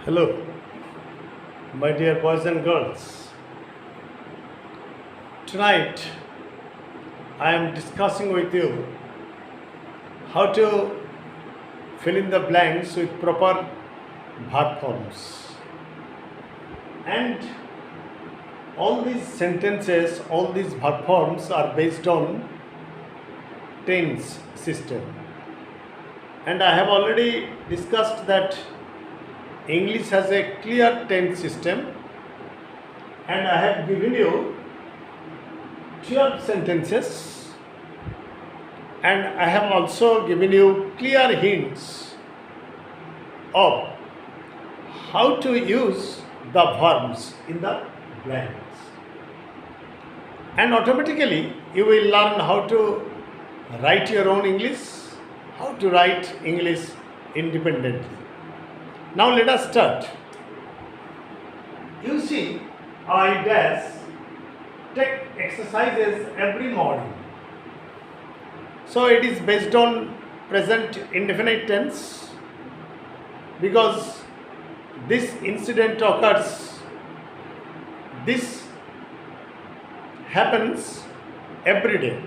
Hello, my dear boys and girls. Tonight I am discussing with you how to fill in the blanks with proper verb forms. And all these sentences, all these verb forms are based on tense system. And I have already discussed that English has a clear tense system, and I have given you 12 sentences, and I have also given you clear hints of how to use the verbs in the blanks. And automatically you will learn how to write your own English, how to write English independently. Now let us start. You see, I take exercises every morning. So it is based on present indefinite tense because this incident occurs, this happens every day.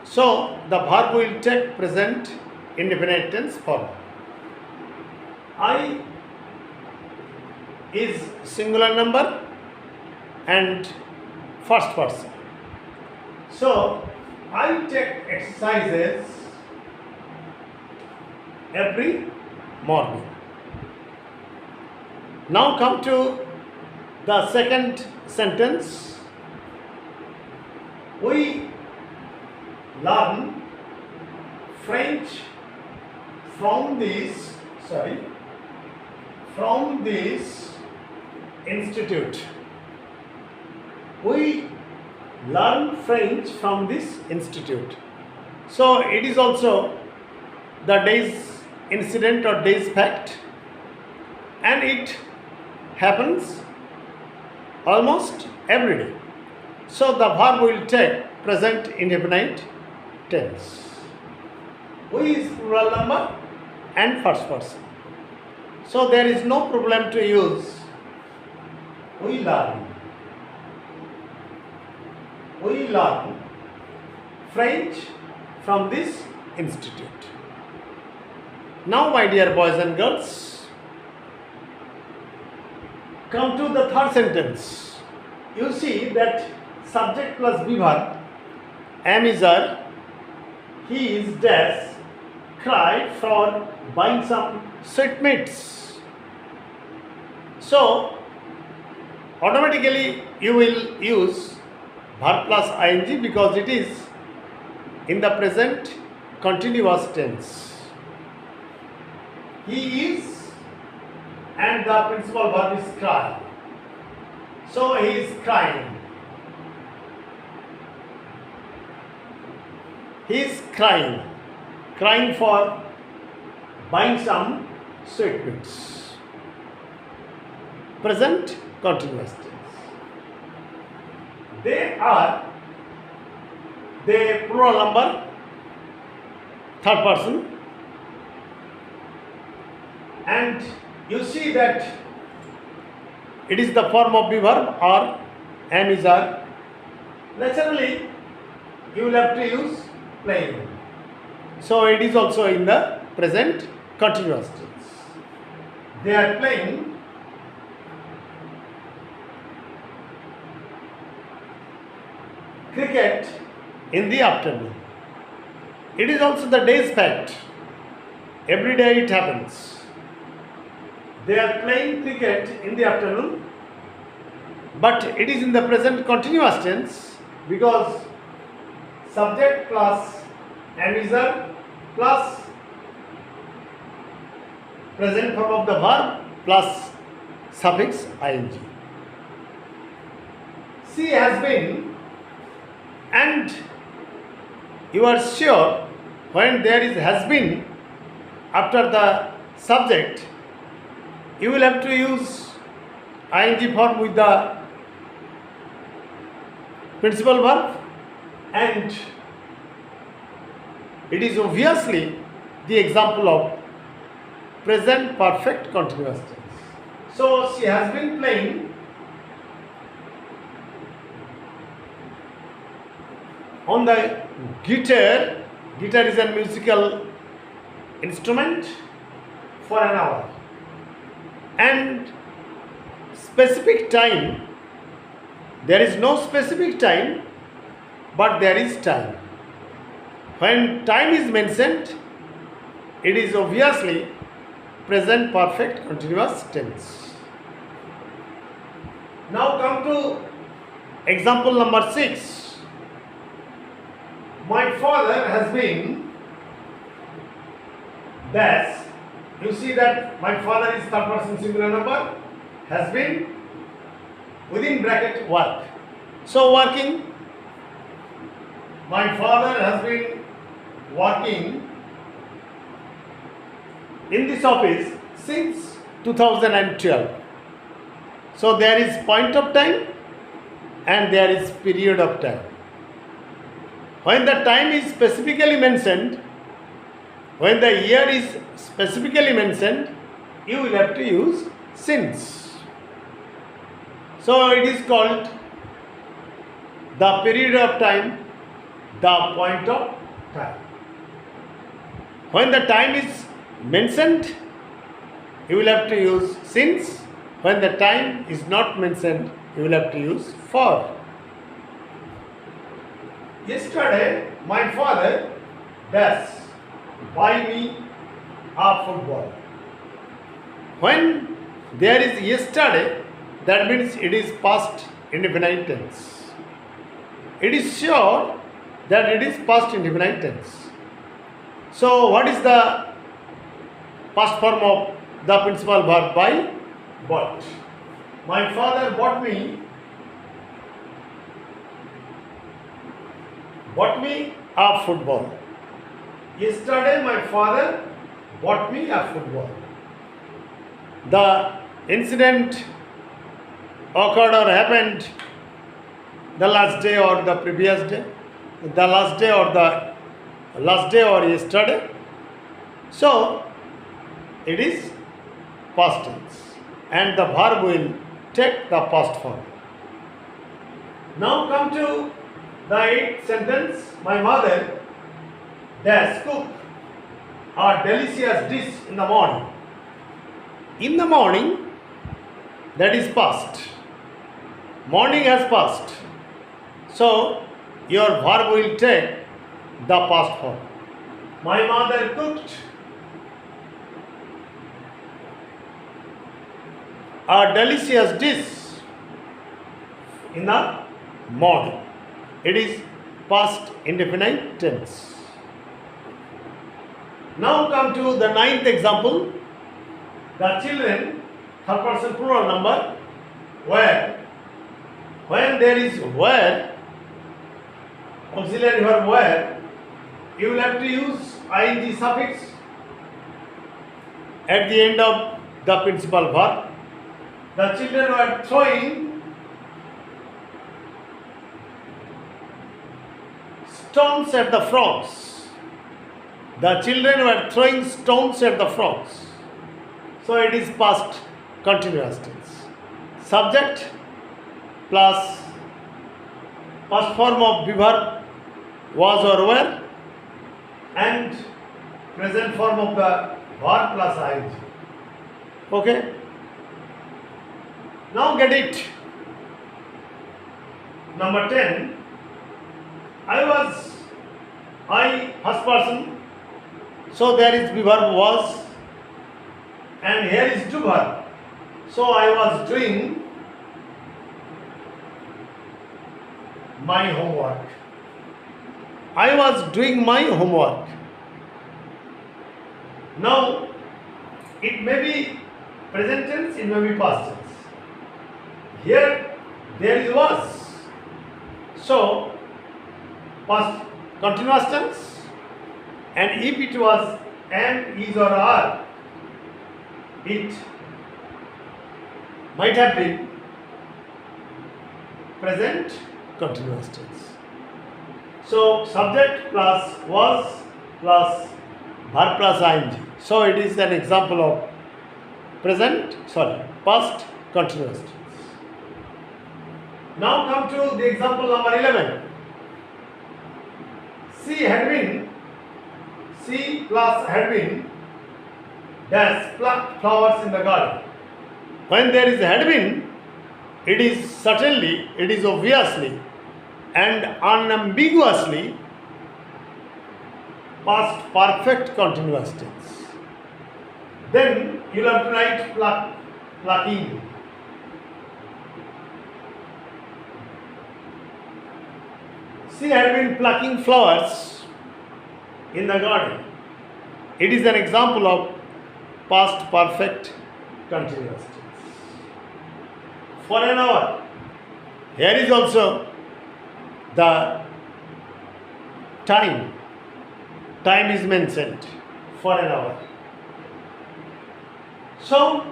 So the verb will take present indefinite tense form. I is singular number and first person. So I take exercises every morning. Now come to the second sentence. We learn French from this institute. We learn French from this institute. So it is also the day's incident or day's fact, and it happens almost every day. So the verb will take present indefinite tense. We is plural number and first person. So there is no problem to use we learn French from this institute. Now, my dear boys and girls, come to the third sentence. You see that subject plus be verb, am is are, he is dash, cried for buying some sweetmeats. So automatically you will use verb plus ing because it is in the present continuous tense. He is, and the principal verb is cry. So he is crying. He is crying for buying some sweetmeats. Present continuous tense. They plural number, third person, and you see that it is the form of be verb or am is are. Naturally, you will have to use playing. So it is also in the present continuous tense. They are playing cricket in the afternoon. It is also the day's fact. Every day it happens. They are playing cricket in the afternoon, but it is in the present continuous tense because subject plus am is are plus present form of the verb plus suffix ing. She has been, and you are sure when there is has been after the subject, you will have to use ing form with the principal verb, and it is obviously the example of present perfect continuous tense. So she has been playing on the guitar. Guitar is a musical instrument for an hour. And specific time, there is no specific time, but there is time. When time is mentioned, it is obviously present perfect continuous tense. Now come to example number 6. My father has been dash. You see that my father is third person singular number, has been within bracket work. So working. My father has been working in this office since 2012. So there is point of time and there is period of time. When the time is specifically mentioned, when the year is specifically mentioned, you will have to use since. So it is called the period of time, the point of time. When the time is mentioned, you will have to use since. When the time is not mentioned, you will have to use for. Yesterday, my father dash buy me a football. When there is yesterday, that means it is past indefinite tense. It is sure that it is past indefinite tense. So what is the past form of the principal verb buy? Bought. My father bought me a football. Yesterday my father bought me a football. The incident occurred or happened the last day or the previous day, the last day or yesterday. So it is past tense and the verb will take the past form. Now come to the 8th sentence. My mother dash cook a delicious dish in the morning. In the morning, that is past. Morning has passed. So your verb will take the past form. My mother cooked a delicious dish in the morning. It is past indefinite tense. Now come to the 9th example. The children, third person plural number, were. When there is were, auxiliary verb were, you will have to use ing suffix at the end of the principal verb. The children were throwing stones at the frogs. The children were throwing stones at the frogs. So it is past continuous tense. Subject plus past form of the verb was or were and present form of the verb plus ing. Okay? Now get it. Number 10. I first person. So there is the verb was and here is to verb. So I was doing my homework. I was doing my homework. Now it may be present tense, it may be past tense. Here there is was. So past continuous tense, and if it was am, is or are, it might have been present continuous tense. So subject plus was plus verb plus ing. So it is an example of past continuous tense. Now come to the example number 11. She plus had been dash plucked flowers in the garden. When there is had been, it is certainly, it is obviously and unambiguously past perfect continuous tense. Then you will have to write plucking. She had been plucking flowers in the garden. It is an example of past perfect continuous tense. For an hour. Here is also the time. Time is mentioned for an hour. So,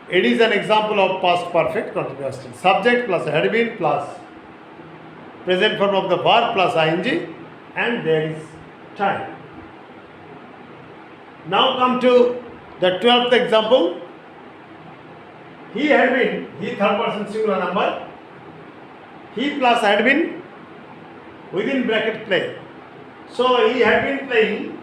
it is an example of past perfect continuous tense. Subject plus had been plus present form of the verb plus ing, and there is time. Now come to the 12th example. He had been, he third person singular number. He plus had been within bracket play. So he had been playing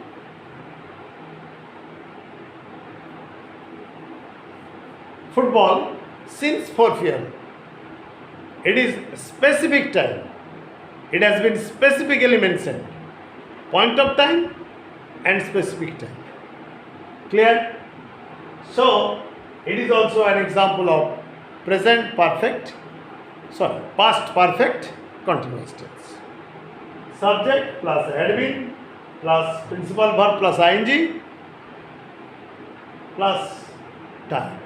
football since 4 p.m. It is specific time. It has been specifically mentioned. Point of time and specific time. Clear? So, it is also an example of past perfect continuous tense. Subject plus had been plus principal verb plus ing plus time.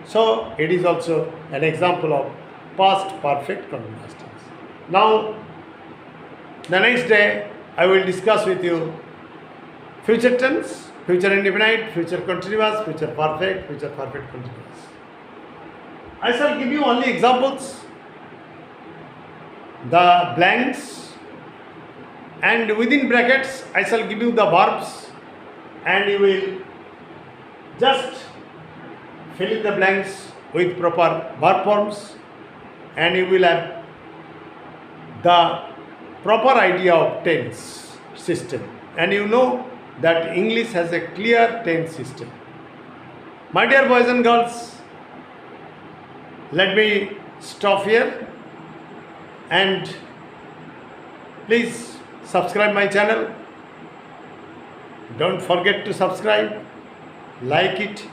So, it is also an example of past perfect continuous tense. Now, the next day I will discuss with you future tense, future indefinite, future continuous, future perfect continuous. I shall give you only examples, the blanks, and within brackets I shall give you the verbs, and you will just fill in the blanks with proper verb forms, and you will have the proper idea of tense system, and you know that English has a clear tense system. My dear boys and girls, let me stop here, and please subscribe my channel. Don't forget to subscribe, like it,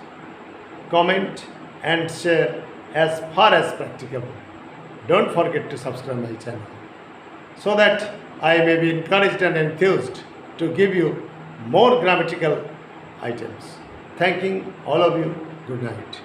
comment and share as far as practicable. Don't forget to subscribe my channel, so that I may be encouraged and enthused to give you more grammatical items. Thanking all of you. Good night.